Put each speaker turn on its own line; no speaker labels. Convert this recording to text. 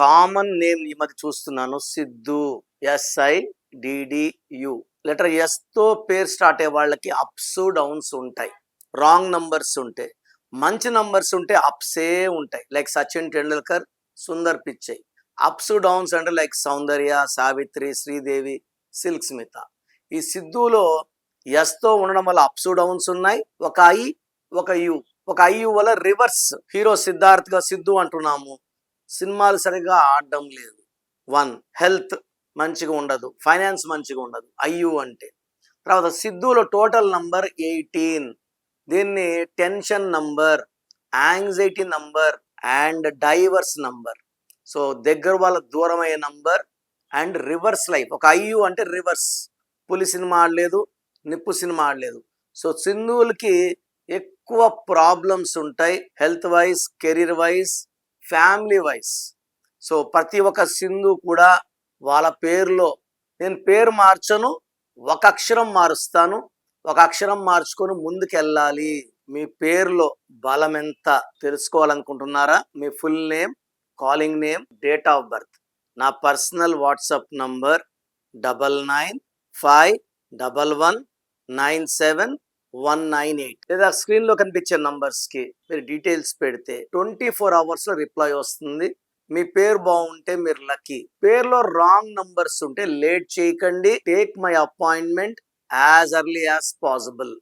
Common name ఈ మధ్య చూస్తున్నాను, సిద్ధు. SIDDU. లెటర్ ఎస్ తో పేరు స్టార్ట్ అయ్యే వాళ్ళకి అప్స్ డౌన్స్ ఉంటాయి. రాంగ్ నంబర్స్ ఉంటాయి. మంచి నంబర్స్ ఉంటే అప్సే ఉంటాయి. Like Sachin Tendulkar, Sundar Pichai. Ups downs అంటే లైక్ సౌందర్య, సావిత్రి, శ్రీదేవి, సిల్క్ స్మిత. ఈ సిద్ధులో ఎస్ తో ఉండడం వల్ల అప్స్ డౌన్స్ ఉన్నాయి. ఒక ఐ, ఒక యు. ఒక ఐయు వల్ల రివర్స్. హీరో సిద్ధార్థ్ గా సిద్ధు అంటున్నాము, సినిమాలు సరిగా ఆడడం లేదు. 1 హెల్త్ మంచిగా ఉండదు, ఫైనాన్స్ మంచిగా ఉండదు ఐయు అంటే. తర్వాత సిద్ధులో టోటల్ నంబర్ 18. దీన్ని tension number, anxiety number and diverse number. So దగ్గర వాళ్ళ దూరం అయ్యే నంబర్ అండ్ రివర్స్ లైఫ్. ఒక ఐయు అంటే రివర్స్. పులి సినిమా ఆడలేదు, నిప్పు సినిమా ఆడలేదు. సో సింధువులకి ఎక్కువ ప్రాబ్లమ్స్ ఉంటాయి, health wise, career wise, family wise. So ప్రతి ఒక్క సింధు కూడా వాళ్ళ పేరులో, నేను పేరు మార్చను, ఒక అక్షరం మారుస్తాను. ఒక అక్షరం మార్చుకొని ముందుకెళ్ళాలి. మీ పేరులో బలం ఎంత తెలుసుకోవాలనుకుంటున్నారా? మీ full name, calling name, date of birth. నా పర్సనల్ వాట్సాప్ నంబర్ 99511197 లేదా స్క్రీన్ లో కనిపించే నంబర్స్ కి మీరు డీటెయిల్స్ పెడితే 24 అవర్స్ లో రిప్లై వస్తుంది. మీ పేరు బాగుంటే మీరు లక్కీ. పేరులో రాంగ్ నంబర్స్ ఉంటే లేట్ చేయకండి. Take my appointment as early as possible.